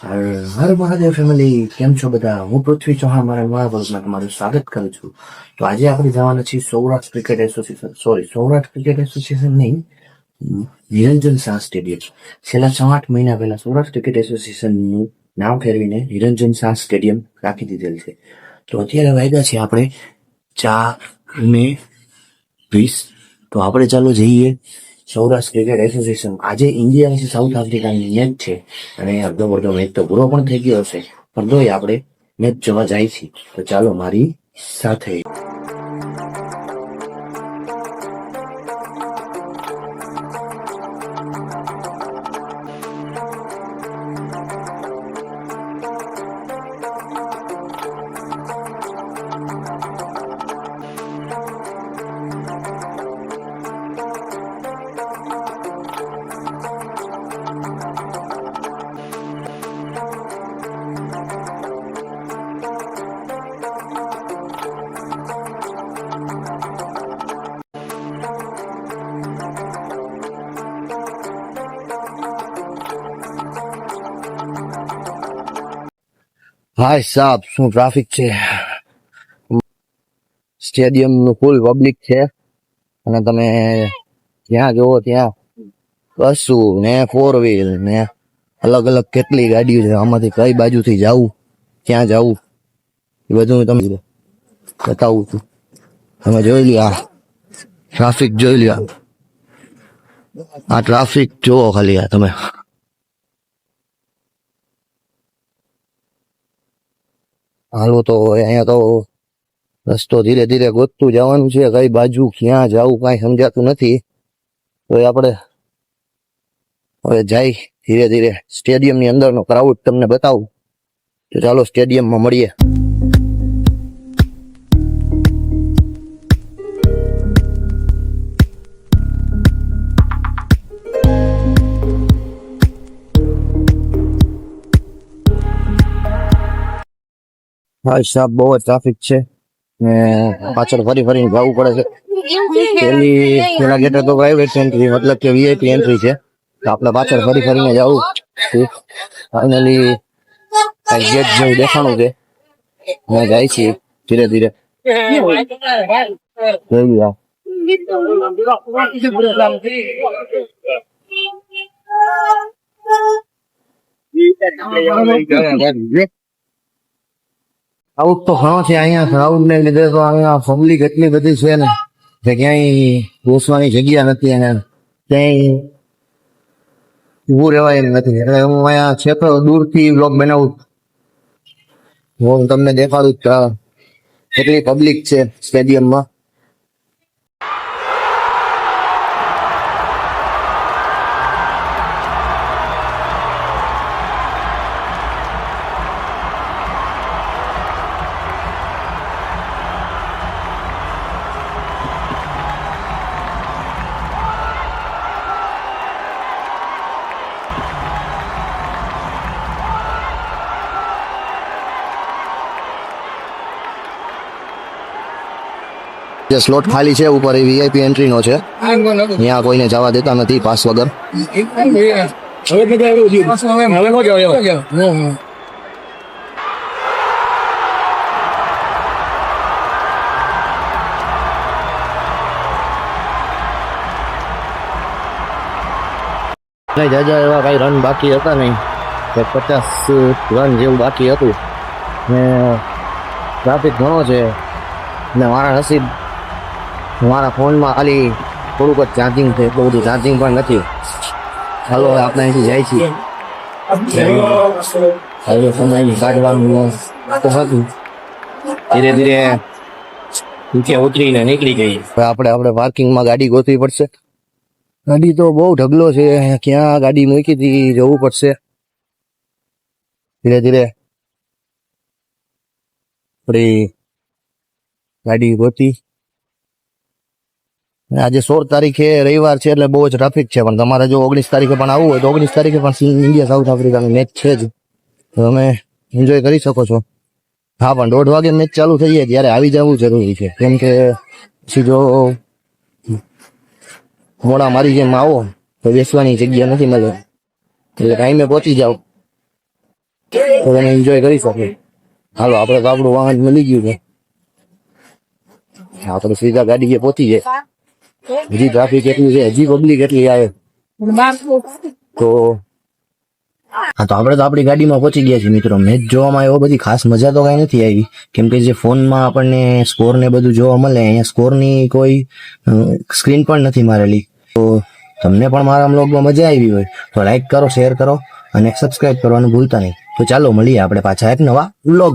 હર Mahadev family, કેમ છો બધા? હું પૃથ્વી ચૌહાણ મારા નવા વર્ગમાં તમારું સ્વાગત કરું છું. તો આજે આપણે જવાના છીએ Saurashtra cricket association, Saurashtra cricket association નહીં, નિરંજન શાહ સ્ટેડિયમ. છેલ્લા 6-8 મહિના પહેલા સૌરાષ્ટ્ર ક્રિકેટ એસોસિએશનનું નામ ફેરવીને નિરંજન શાહ સ્ટેડિયમ રાખી દીધેલ છે. તો અત્યારે વાગ્યા છે આપણે 4:20. તો આપણે ચાલો જઈએ સૌરાષ્ટ્ર ક્રિકેટ એસોસિએશન. આજે ઇન્ડિયા વિશે સાઉથ આફ્રિકાની મેચ છે અને અડધો મેચ તો પૂરો પણ થઈ ગયો હશે, પણ તોય આપણે મેચ જોવા જાય છીએ. તો ચાલો મારી સાથે. હાય સાહેબ, શું ટ્રાફિક છે! સ્ટેડિયમ નું ફૂલ પબ્લિક છે અને તમે જ્યાં જોવો ત્યાં બસું ને 4 વ્હીલ ને અલગ અલગ કેટલી ગાડીઓ છે. આમાંથી કઈ બાજુથી જવું, ક્યાં જવું, એ બધું હું તમને બતાવું છું. તમે જોઈ લ્યો, આ ટ્રાફિક જોઈ લ્યો, આ ટ્રાફિક જોવો ખાલી. આ તમે હાલો તો અહીંયા તો રસ્તો ધીરે ધીરે ગોતતું જવાનું છે. કઈ બાજુ ક્યાં જવું કઈ સમજાતું નથી. તો આપણે હવે જાય ધીરે ધીરે સ્ટેડિયમની અંદરનો ક્રાઉડ તમને બતાવું. તો ચાલો સ્ટેડિયમમાં મળીએ. હા સાહેબ, બહુ જ ટ્રાફિક છે ને પાછળ ફરી ફરીને જવું પડે છે. પેલા ગેટે તો પ્રાઇવેટ એન્ટ્રી, મતલબ કે વીઆઈપી એન્ટ્રી છે. તો આપણે પાછળ ફરી ફરીને જવું. ફાઇનલી ગેટ જેવું દેખાણું છે, મેં જાય છીએ ધીરે ધીરે. આઉટ તો ઘણો છે અહીંયા. ક્રાઉડ ને લીધે તો અહીંયા પબ્લિક એટલી બધી છે ને કે ક્યાંય ઘૂસવાની જગ્યા નથી અને ક્યાંય ઉભું રહેવાય એમ નથી. એટલે હું અહીંયા છે તો દૂરથી બ્લોગ બનાવું, હું તમને દેખાડું કેટલી પબ્લિક છે સ્ટેડિયમમાં. જે સ્લોટ ખાલી છે ઉપર એ વીઆઈપી એન્ટ્રી નો છે. અહીંયા કોઈને જવા દેતા નથી પાસ વગર. જાજા એવા કઈ રન બાકી હતા નહીં, 50 રન જેવું બાકી હતું ને ટ્રાફિક ઘણો છે ને મારા નસીબ મારા ફોનમાં ખાલી થોડુંક જ ચાર્જિંગ છે, એટલું બધું ચાર્જિંગ પણ નથી. ચાલો આપણે અહીંથી જાય છીએ. હવે સમય કાઢવાનું તો હતું, ધીરે ધીરે નીચે ઉતરીને નીકળી ગઈ. હવે આપણે પાર્કિંગમાં ગાડી ગોતવી પડશે. ગાડી તો બહુ ઢગલો છે, ક્યાં ગાડી મૂકી હતી જવું પડશે. ધીરે ધીરે આપણી ગાડી ગોતી. આજે 16 તારીખે રવિવાર છે એટલે બહુ જ ટ્રાફિક છે, પણ તમારે જો 19 તારીખે પણ આવવું હોય તો 19 તારીખે પણ ઇન્ડિયા સાઉથ આફ્રિકાની મેચ છે જ, તો તમે એન્જોય કરી શકો છો. હા, પણ 1:30 વાગે મેચ ચાલુ થઈ જાય ત્યારે આવી જવું જરૂરી છે, કેમ કે પછી જો મોડા મારી જેમ આવો તો બેસવાની જગ્યા નથી મળે, એટલે ટાઈમે પહોંચી જાઓ. તો તમે એન્જોય કરી શકો. હાલો આપણે તો આપણું વાહન મળી ગયું છે, આપણે સીધા ગાડીએ પહોંચી જાય. હજી ટ્રાફિક એટલું છે, હજી પબ્લિક એટલી આવે તો હા, તો આપણે તો આપણી ગાડીમાં પહોંચી ગયા છીએ મિત્રો. મેચ જોવામાં એવો બધી ખાસ મજા તો કઈ નથી આવી, કેમ કે જે ફોનમાં આપણને સ્કોર ને બધું જોવા મળે, અહીંયા સ્કોરની કોઈ સ્ક્રીન પણ નથી મારેલી. તો તમને પણ મારા બ્લોગમાં મજા આવી હોય તો લાઈક કરો, શેર કરો અને સબસ્ક્રાઇબ કરવાનું ભૂલતા નહીં. તો ચાલો મળીએ આપણે પાછા એક નવા બ્લોગ.